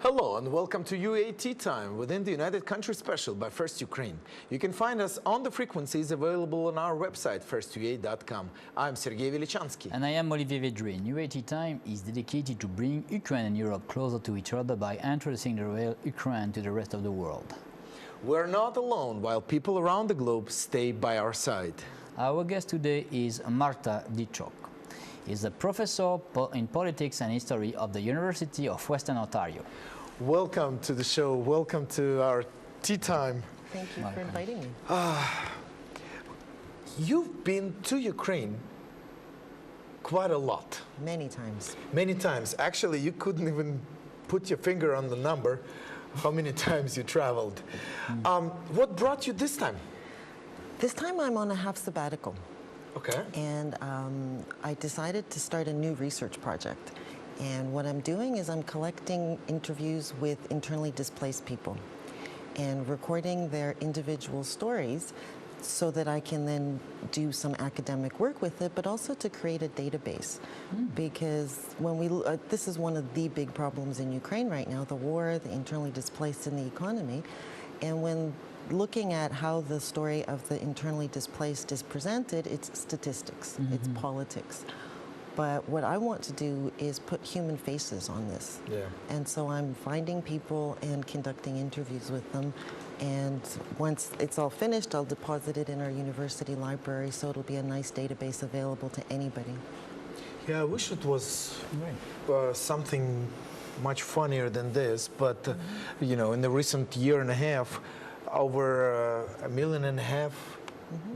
Hello and welcome to UAT Time within the United Countries Special by First Ukraine. You can find us on the frequencies available on our website, firstua.com. I'm Sergey Velichanskiy. And I am Olivier Vedrine. UAT Time is dedicated to bring Ukraine and Europe closer to each other by introducing the real Ukraine to the rest of the world. We're not alone while people around the globe stay by our side. Our guest today is Marta Dyczok. He's a professor in politics and history of the University of Western Ontario. Welcome to the show. Welcome to our tea time. Thank you for inviting me. You've been to Ukraine quite a lot. Many times. Many times. Actually, you couldn't even put your finger on the number how many times you traveled. What brought you this time? This time I'm on a half sabbatical. Okay. And I decided to start a new research project. And what I'm doing is I'm collecting interviews with internally displaced people and recording their individual stories so that I can then do some academic work with it, but also to create a database. Because when this is one of the big problems in Ukraine right now, the war, the internally displaced, and the economy. And when looking at how the story of the internally displaced is presented, it's statistics, it's politics. But what I want to do is put human faces on this. Yeah. And so I'm finding people and conducting interviews with them. And once it's all finished, I'll deposit it in our university library, so it'll be a nice database available to anybody. Yeah, I wish it was something much funnier than this, but you know, in the recent year and a half, over 1.5 million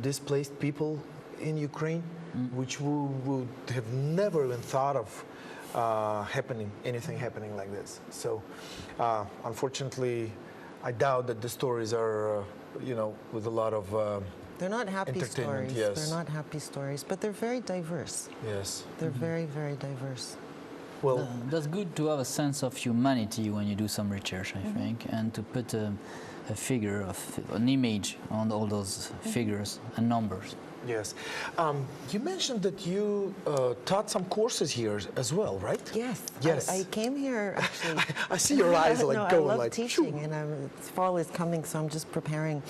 displaced people in Ukraine, which we would have never even thought of anything happening like this. So, unfortunately, I doubt that the stories are, you know, with a lot of they're not happy stories. Yes. They're not happy stories, but they're very diverse. Yes. They're very, very diverse. Well, that's good to have a sense of humanity when you do some research, I think, and to put a figure, an image on all those figures and numbers. yes. You mentioned that you taught some courses here as well, right? Yes. Yes. I came here actually. I see your eyes like no, going I love like teaching, and fall is coming, so I'm just preparing.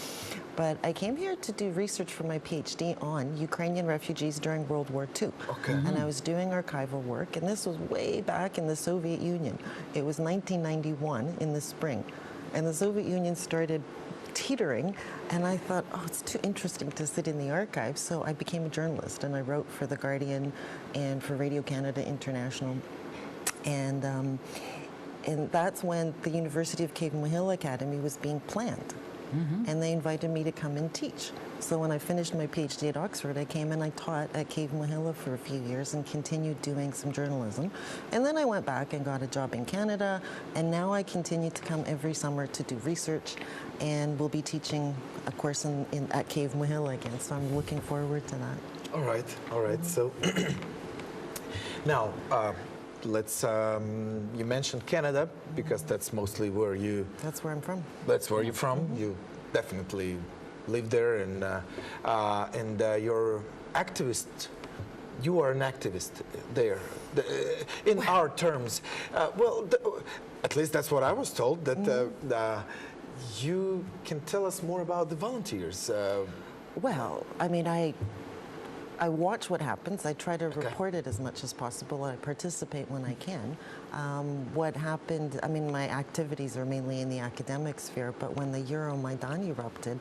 But I came here to do research for my PhD on Ukrainian refugees during World War II. Okay. And I was doing archival work, and this was way back in the Soviet Union. It was 1991 in the spring, and the Soviet Union started teetering, and I thought, oh, it's too interesting to sit in the archives, so I became a journalist, and I wrote for The Guardian and for Radio Canada International. And that's when the University of Kyiv-Mohyla Academy was being planned. And they invited me to come and teach. So when I finished my PhD at Oxford, I came and I taught at Kyiv-Mohyla for a few years and continued doing some journalism. And then I went back and got a job in Canada, and now I continue to come every summer to do research, and will be teaching a course at Kyiv-Mohyla again. So I'm looking forward to that. All right, all right. So now, let's, you mentioned Canada, because that's mostly where you... That's where I'm from. That's where you're from. You definitely live there, and you're activist. You are an activist there, in our terms. Well, at least that's what I was told, that you can tell us more about the volunteers. Well, I mean, I watch what happens. I try to report it as much as possible. I participate when I can. What happened, I mean, my activities are mainly in the academic sphere, but when the Euromaidan erupted,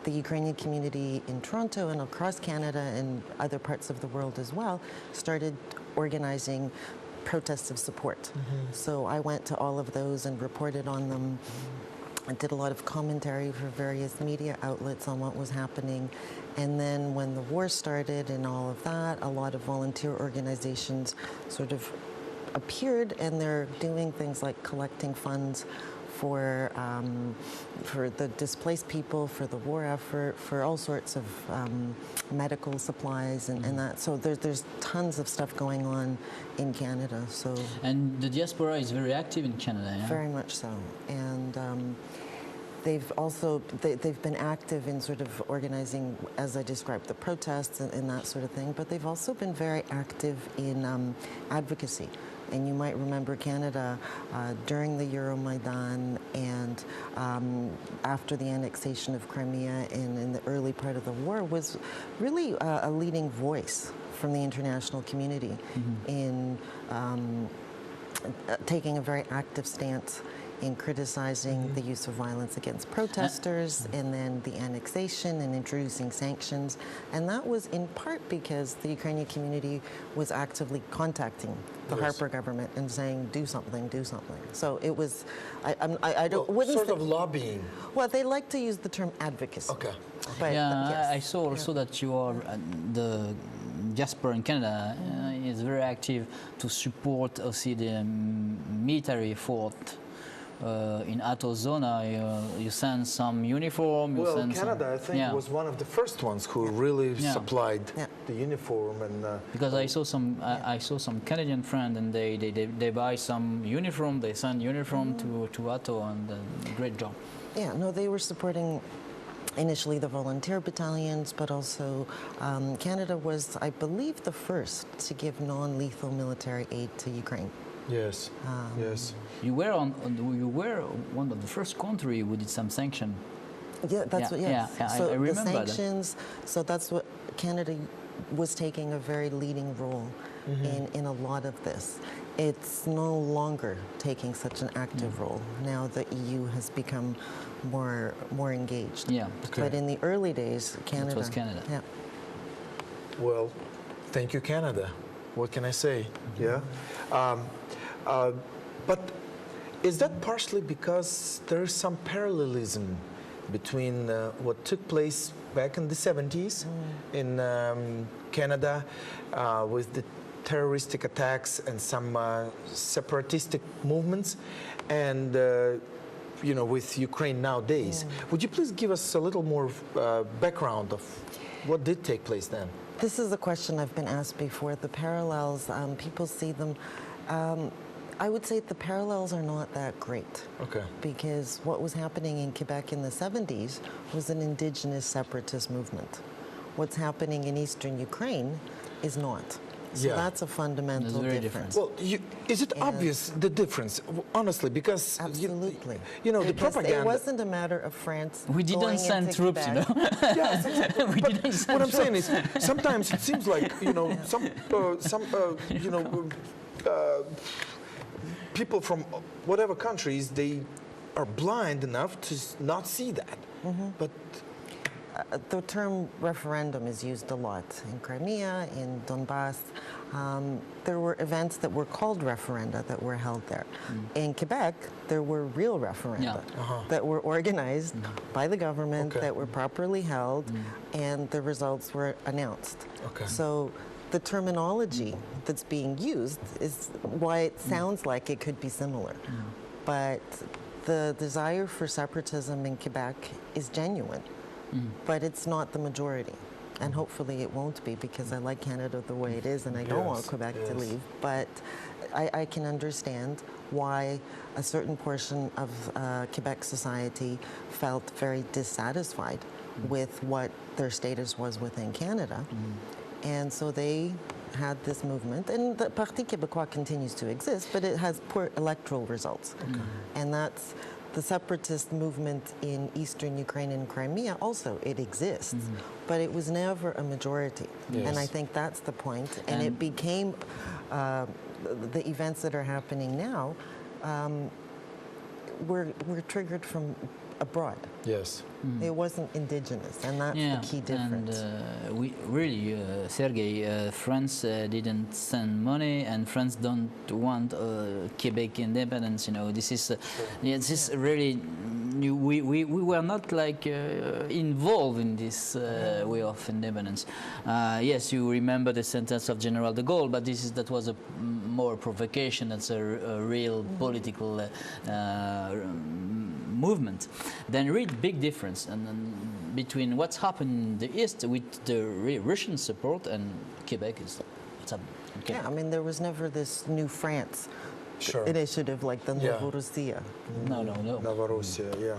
the Ukrainian community in Toronto and across Canada and other parts of the world as well started organizing protests of support. So I went to all of those and reported on them. I did a lot of commentary for various media outlets on what was happening. And then when the war started and all of that, a lot of volunteer organizations sort of appeared, and they're doing things like collecting funds for the displaced people, for the war effort, for all sorts of medical supplies and that. So there's tons of stuff going on in Canada. So and the diaspora is very active in Canada, yeah? Very much so. And they've been active in sort of organizing, as I described, the protests and that sort of thing, but they've also been very active in advocacy. And you might remember Canada during the Euromaidan and after the annexation of Crimea and in the early part of the war was really a leading voice from the international community in taking a very active stance in criticizing the use of violence against protesters and then the annexation and introducing sanctions. And that was in part because the Ukrainian community was actively contacting the Harper government and saying, do something, do something. So it was, I wouldn't sort say, of lobbying. well, they like to use the term advocacy. Okay. But, Yeah, yes. I saw also that you are the diaspora in Canada is very active to support also the military effort. In Atos Zona, you send some uniform. You Well, send Canada, some, I think, yeah. was one of the first ones who really Yeah. supplied Yeah. the uniform and. Because I saw some, I saw some Canadian friend, and they buy some uniform. They send uniform to Atos, and great job. Yeah, no, they were supporting initially the volunteer battalions, but also Canada was, I believe, the first to give non-lethal military aid to Ukraine. Yes. Yes. You were one of the first country who did some sanction. Yeah, that's Yeah, what. Yes. yeah, So I remember the that. sanctions. So that's what Canada was taking a very leading role in a lot of this. It's no longer taking such an active role. Now the EU has become more engaged. Yeah. Okay. But in the early days, Canada. was Canada. Yeah. Well, thank you, Canada. What can I say? Yeah. But is that partially because there is some parallelism between what took place back in the 70s in Canada with the terroristic attacks and some separatistic movements and with Ukraine nowadays? Would you please give us a little more background of what did take place then? This is a question I've been asked before. The parallels, people see them. I would say the parallels are not that great. Okay. Because what was happening in Quebec in the 70s was an indigenous separatist movement. What's happening in eastern Ukraine is not. So Yeah. that's a fundamental That's very difference. Well, is it obvious, the difference, honestly, because Absolutely. The Because propaganda. It wasn't a matter of France. We going didn't send into troops, Quebec. Yes, exactly. We But didn't send what I'm saying is, sometimes it seems like people from whatever countries, they are blind enough to not see that. But The term referendum is used a lot in Crimea, in Donbass. There were events that were called referenda that were held there. In Quebec, there were real referenda that were organized by the government, Okay. that were properly held, and the results were announced. Okay. So the terminology that's being used is why it sounds like it could be similar. But the desire for separatism in Quebec is genuine. But it's not the majority. And hopefully it won't be, because I like Canada the way it is and I don't want Yes, Quebec to yes. leave. But I can understand why a certain portion of Quebec society felt very dissatisfied with what their status was within Canada. And so they had this movement. And the Parti Québécois continues to exist, but it has poor electoral results. And that's the separatist movement in eastern Ukraine and Crimea also, it exists, but it was never a majority. Yes. And I think that's the point. And it became, the events that are happening now were triggered from abroad. yes. It wasn't indigenous, and that's the key difference. And we really, Sergey, France didn't send money, and France don't want Quebec independence. This is this is really. We were not like involved in this way of independence. Yes, you remember the sentence of General de Gaulle, but that was a more provocation. That's a real political movement. Then read big difference between what's happened in the east with the Russian support and Quebec is what's happening. Okay. Yeah, I mean, there was never this new France Sure. initiative like the Yeah. Novorossiya. No. Novorossia, yeah.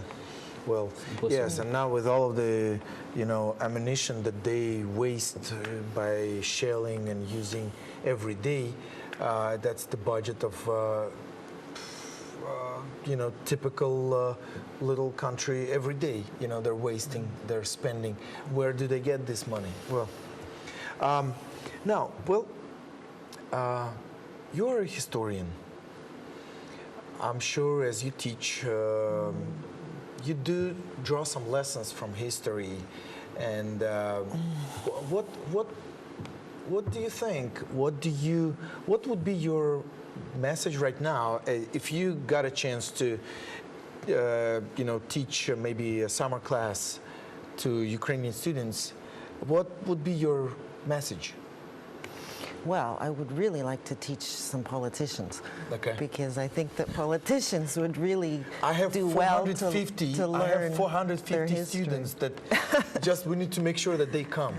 Well, Impossible. yes, and now with all of the, ammunition that they waste by shelling and using every day, That's the budget of typical little country every day. They're wasting, they're spending. Where do they get this money? Well, you're a historian. I'm sure as you teach, you do draw some lessons from history. And what do you think? What would be your message right now if you got a chance to teach maybe a summer class to Ukrainian students? What would be your message? Well, I would really like to teach some politicians. Okay. Because I think that politicians would really do well to learn I have 450 their history. students that just we need to make sure that they come.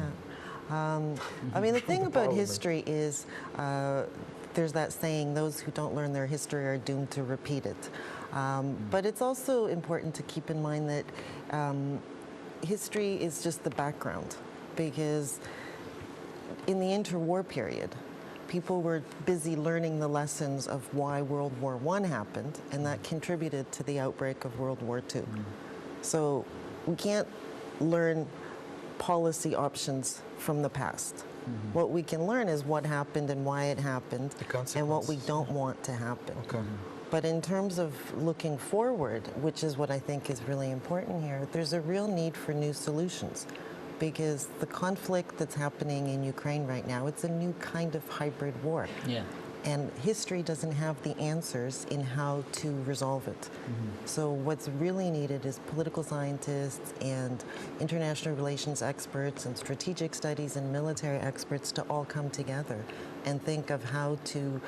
I mean, the thing about history is there's that saying, those who don't learn their history are doomed to repeat it. But it's also important to keep in mind that history is just the background, because in the interwar period, people were busy learning the lessons of why World War I happened, and that contributed to the outbreak of World War II. So we can't learn policy options from the past. What we can learn is what happened and why it happened, and what we don't want to happen. Okay. But in terms of looking forward, which is what I think is really important here, there's a real need for new solutions. Because the conflict that's happening in Ukraine right now, it's a new kind of hybrid war. Yeah. And history doesn't have the answers in how to resolve it. So what's really needed is political scientists and international relations experts and strategic studies and military experts to all come together and think of how to,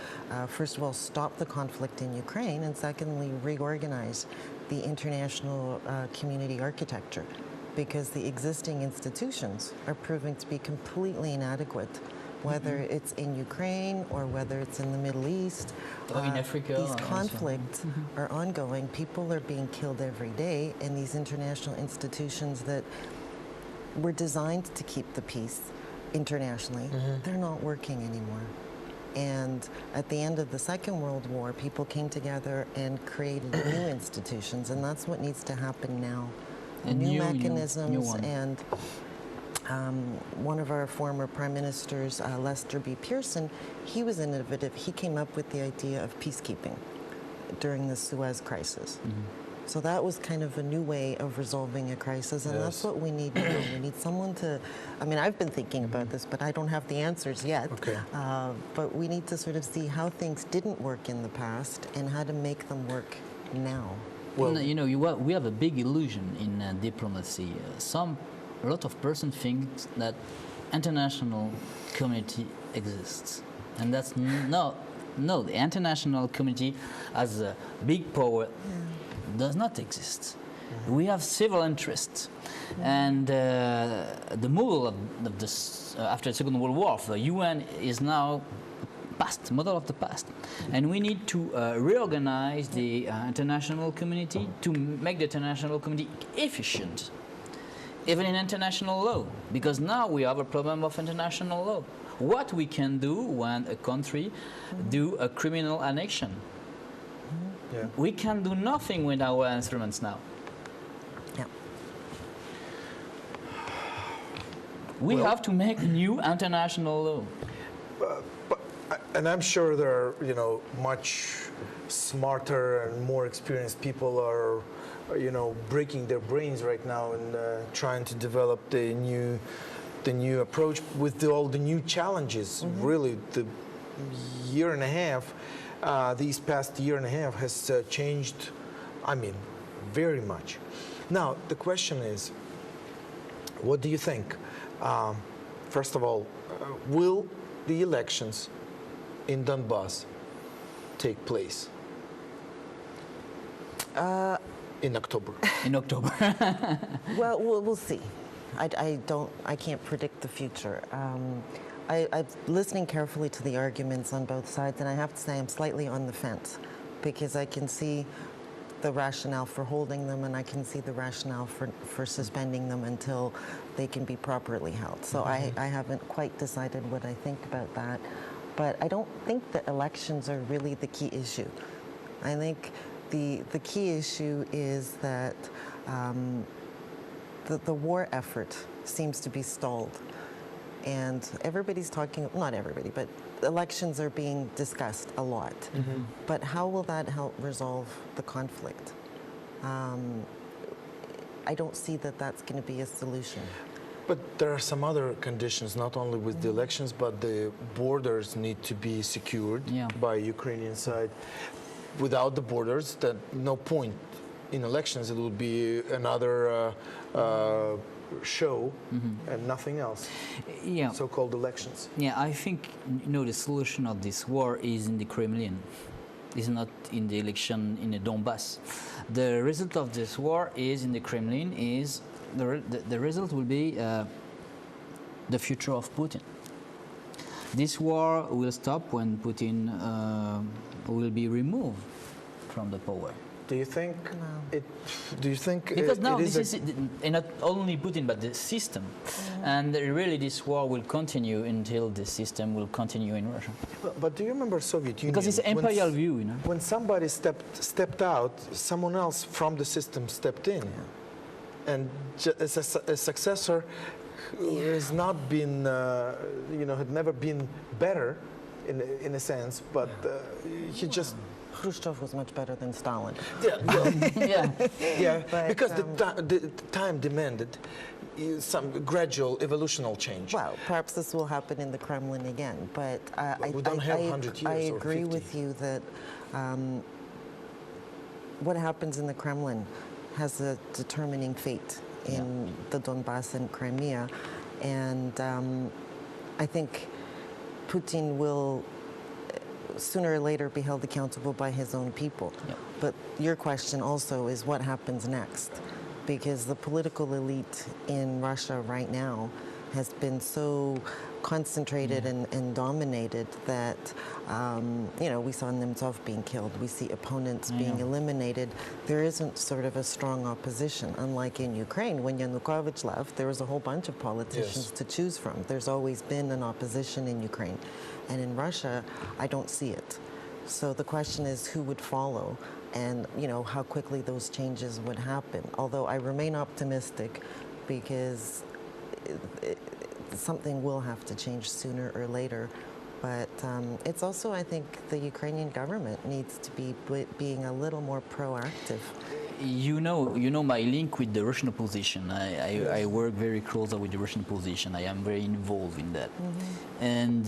first of all, stop the conflict in Ukraine, and secondly, reorganize the international community architecture, because the existing institutions are proving to be completely inadequate, whether it's in Ukraine or whether it's in the Middle East. Or in Africa. These conflicts are ongoing. People are being killed every day, and these international institutions that were designed to keep the peace internationally, they're not working anymore. And at the end of the Second World War, people came together and created new institutions, and that's what needs to happen now. New mechanisms, and one of our former prime ministers, Lester B. Pearson, he was innovative. He came up with the idea of peacekeeping during the Suez crisis. So that was kind of a new way of resolving a crisis, and that's what we need now. We need someone to, I mean, I've been thinking about this, but I don't have the answers yet. Okay. But we need to sort of see how things didn't work in the past and how to make them work now. Well, we have a big illusion in diplomacy. A lot of persons think that international community exists, and that's no. The international community as a big power does not exist. We have several interests, and the model of this after the Second World War, the UN is now model of the past, and we need to reorganize the international community to make the international community efficient, even in international law, because now we have a problem of international law. What we can do when a country do a criminal annexion? We can do nothing with our instruments now. We have to make new international law. And I'm sure there are, much smarter and more experienced people are, breaking their brains right now and trying to develop the new approach with all the new challenges. Really, the year and a half, these past year and a half has changed, very much. Now, the question is, what do you think? First of all, will the elections in Donbass take place in October? In October. Well, we'll see. I can't predict the future. I'm listening carefully to the arguments on both sides, and I have to say I'm slightly on the fence, because I can see the rationale for holding them, and I can see the rationale for suspending them until they can be properly held. So I haven't quite decided what I think about that. But I don't think that elections are really the key issue. I think the key issue is that the war effort seems to be stalled. And everybody's talking, not everybody, but elections are being discussed a lot. But how will that help resolve the conflict? I don't see that that's going to be a solution. But there are some other conditions, not only with the elections, but the borders need to be secured by Ukrainian side. Without the borders, that no point in elections. It will be another show and nothing else. Yeah. So-called elections. Yeah, I think the solution of this war is in the Kremlin. It's not in the election in the Donbass. The result of this war is in the Kremlin. Is the result will be the future of Putin. This war will stop when Putin will be removed from the power. Do you think it? Do you think because now it this is not only Putin but the system, and really this war will continue until the system will continue in Russia. But do you remember Soviet Union? Because it's an imperial view, When somebody stepped out, someone else from the system stepped in, and as a successor who has not been, had never been better, in a sense, but he just. Khrushchev was much better than Stalin. Yeah, well, yeah. But, because the time demanded some gradual evolutional change. Well, perhaps this will happen in the Kremlin again, but we don't have 100 years I or agree 50. with you that what happens in the Kremlin has a determining fate in the Donbass and Crimea, and I think Putin will sooner or later be held accountable by his own people. Yep. But your question also is what happens next? Because the political elite in Russia right now has been so concentrated and dominated that, we saw Nemtsov being killed. We see opponents being eliminated. There isn't sort of a strong opposition. Unlike in Ukraine, when Yanukovych left, there was a whole bunch of politicians to choose from. There's always been an opposition in Ukraine. And in Russia, I don't see it. So the question is who would follow and, how quickly those changes would happen. Although I remain optimistic because something will have to change sooner or later. But it's also, I think, the Ukrainian government needs to be being a little more proactive. You know my link with the Russian opposition. I work very closely with the Russian opposition. I am very involved in that. And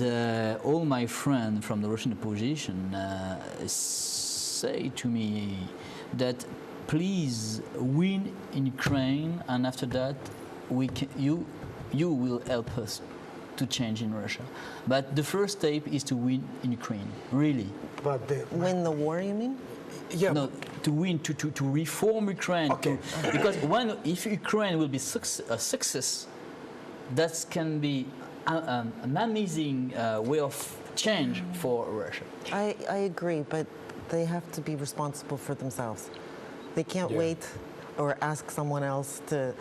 all my friends from the Russian opposition say to me that please win in Ukraine, and after that you will help us to change in Russia. But the first step is to win in Ukraine, really. But win the war, you mean? Yeah. No, to win, to reform Ukraine. Okay. Because if Ukraine will be a success, that can be an amazing way of change for Russia. I agree, but they have to be responsible for themselves. They can't wait or ask someone else to.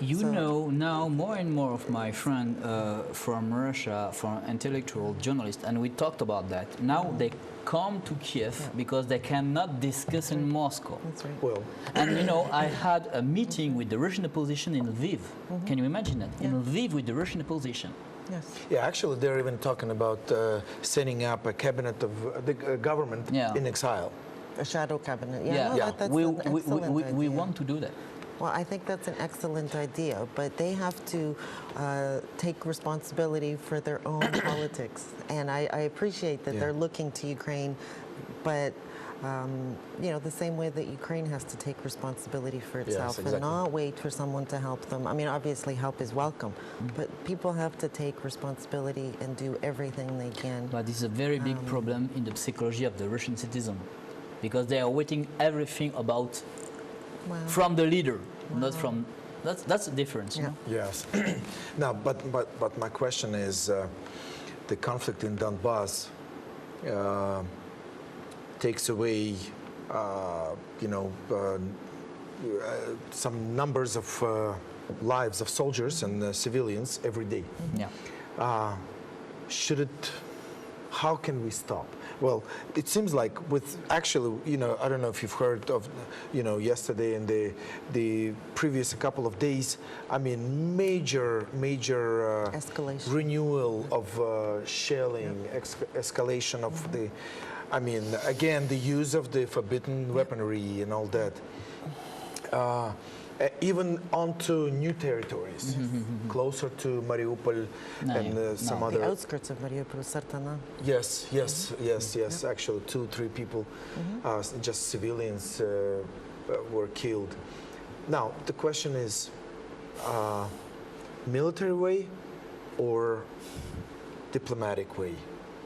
Now more and more of my friends from Russia, from intellectual journalists, and we talked about that. Now they come to Kiev because they cannot discuss in Moscow. That's right. Well, and I had a meeting with the Russian opposition in Lviv. Can you imagine that? In Lviv with the Russian opposition. Yes. Yeah, actually, they're even talking about setting up a cabinet of the government in exile. A shadow cabinet. That's we idea. want to do that. Well, I think that's an excellent idea, but they have to take responsibility for their own politics. And I appreciate that they're looking to Ukraine, but the same way that Ukraine has to take responsibility for itself and not wait for someone to help them. I mean, obviously help is welcome, but people have to take responsibility and do everything they can. But it's a very big problem in the psychology of the Russian citizen, because they are waiting everything about from the leader, not from. That's the difference. You know? Yes. Now, but my question is, the conflict in Donbass takes away, some numbers of lives of soldiers and civilians every day. Yeah. Should it how can we stop? Well, it seems like with actually, I don't know if you've heard of, yesterday and the previous couple of days, I mean, major escalation, renewal of shelling, escalation of the, I mean, again, the use of the forbidden weaponry and all that. Even onto new territories, closer to Mariupol and some other. The outskirts of Mariupol, Sartana. Yes. Actually, 2-3 people, just civilians, were killed. Now, the question is, military way or diplomatic way?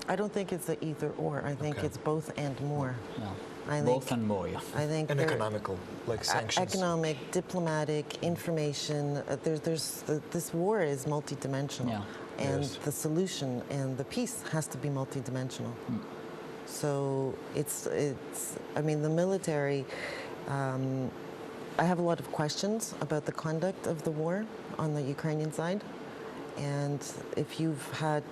I don't think it's the either or. I think it's both and more. Yeah. I think, both and more, yeah. I think and economical, like sanctions. Economic, diplomatic, information. This war is multidimensional, and the solution and the peace has to be multidimensional. So it's. I mean, the military. I have a lot of questions about the conduct of the war on the Ukrainian side, and if you've had.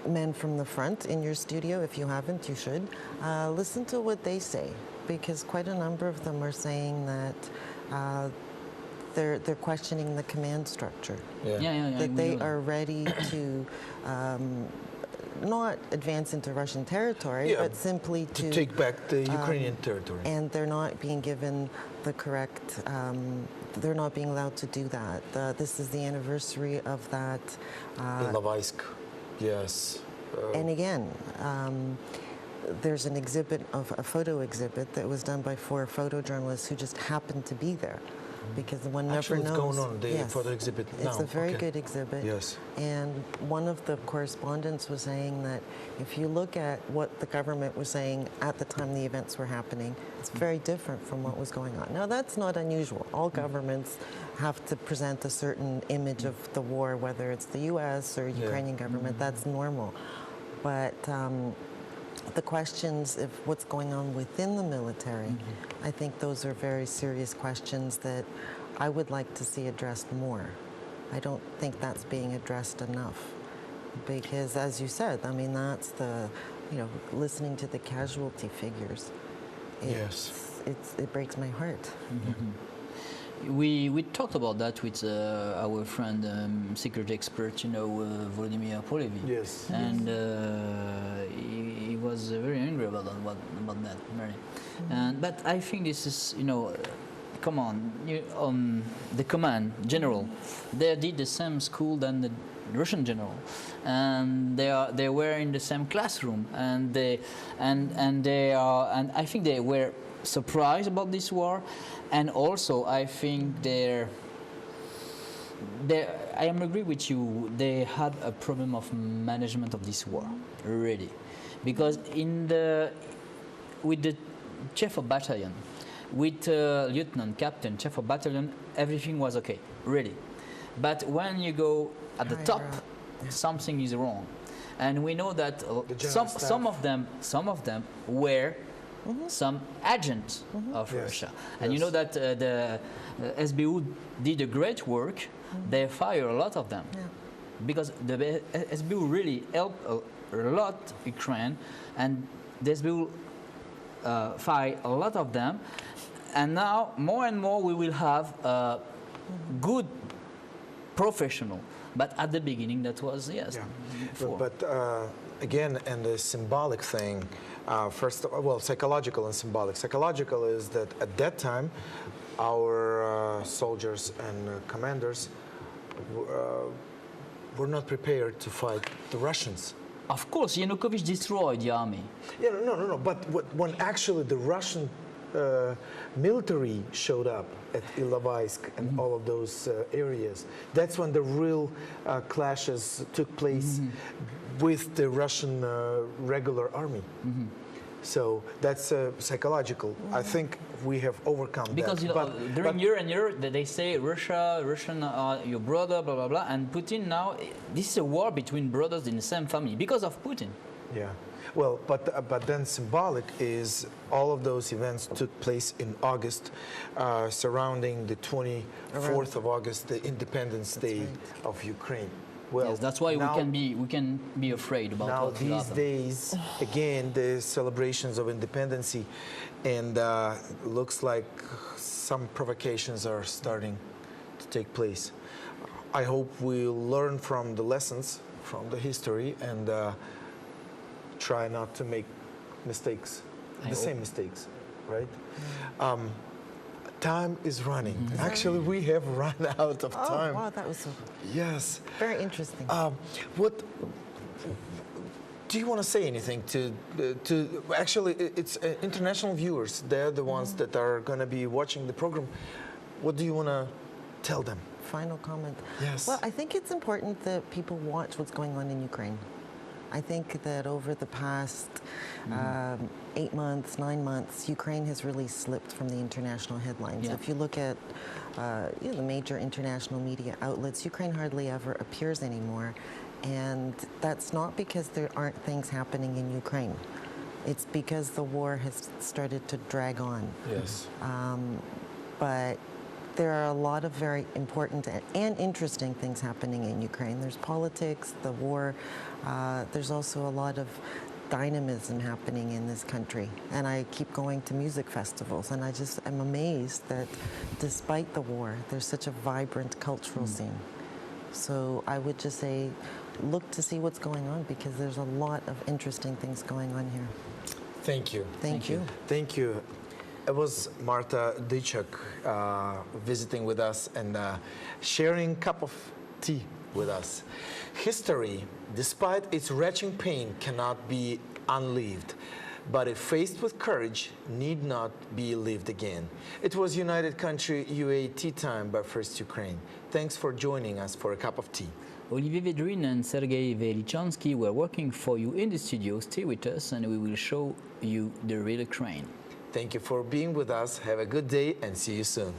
Men from the front in your studio. If you haven't, you should. Listen to what they say, because quite a number of them are saying that they're questioning the command structure. That they are ready to not advance into Russian territory, but simply to take back the Ukrainian territory. And they're not being given the correct. They're not being allowed to do that. This is the anniversary of that. Ilovaisk. Yes. And again, there's an exhibit, a photo exhibit that was done by 4 photojournalists who just happened to be there, because one never knows. It's going on, the photo exhibit now. It's a very good exhibit. Yes. And one of the correspondents was saying that if you look at what the government was saying at the time the events were happening, it's very different from what was going on. Now, that's not unusual. All governments have to present a certain image of the war, whether it's the U.S. or Ukrainian government. That's normal. But the questions of what's going on within the military, I think those are very serious questions that I would like to see addressed more. I don't think that's being addressed enough, because, as you said, I mean, that's the, listening to the casualty figures. It breaks my heart. We talked about that with our friend, security expert, Volodymyr Polievy. Yes. And he was very angry about that, very. But I think this is, come on, the command general, they did the same school than the Russian general, and they were in the same classroom, and I think they were surprised about this war, and also I think I am agree with you. They had a problem of management of this war, really, because with the chief of battalion, with lieutenant, captain, chief of battalion, everything was okay, really. But when you go at the top, something is wrong, and we know that some of them were some agents of Russia, and you know that the SBU did a great work. They fired a lot of them because the SBU really helped a lot Ukraine, and the SBU fired a lot of them, and now more and more we will have good professional. But at the beginning, that was But again, and the symbolic thing. First, well, psychological and symbolic. Psychological is that at that time, our soldiers and commanders were not prepared to fight the Russians. Of course, Yanukovych destroyed the army. Yeah, no. But when actually the Russian military showed up at Ilovaisk and all of those areas, that's when the real clashes took place with the Russian regular army. So that's psychological. I think we have overcome because that. During year and year, they say Russian are your brother, blah blah blah, and Putin now. This is a war between brothers in the same family because of Putin. Yeah. Well, but then symbolic is all of those events took place in August, surrounding the 24th of August, the Independence Day of Ukraine. Well, yes, that's why now, we can be afraid about now what will these happen. days, again, the celebrations of independence, and looks like some provocations are starting to take place. I hope we'll learn from the lessons from the history and try not to make mistakes, the same mistakes, right? Time is running. Actually, we have run out of time. Oh, wow, that was Yes. very interesting. What do you want to say anything to actually it's international viewers, they're the ones that are going to be watching the program. What do you want to tell them? Final comment. Yes. Well, I think it's important that people watch what's going on in Ukraine. I think that over the past 8 months, 9 months, Ukraine has really slipped from the international headlines. Yeah. If you look at the major international media outlets, Ukraine hardly ever appears anymore. And that's not because there aren't things happening in Ukraine. It's because the war has started to drag on. Yes. But there are a lot of very important and interesting things happening in Ukraine. There's politics, the war. There's also a lot of dynamism happening in this country. And I keep going to music festivals, and I'm amazed that despite the war, there's such a vibrant cultural scene. So I would just say, look to see what's going on, because there's a lot of interesting things going on here. Thank you. Thank you. Thank you. It was Marta Dyczok visiting with us and sharing a cup of tea with us. History, despite its wrenching pain, cannot be unlived, but if faced with courage, need not be lived again. It was United Country UA Tea Time by First Ukraine. Thanks for joining us for a cup of tea. Olivier Vedrine and Sergey Velichanskiy were working for you in the studio. Stay with us and we will show you the real Ukraine. Thank you for being with us. Have a good day and see you soon.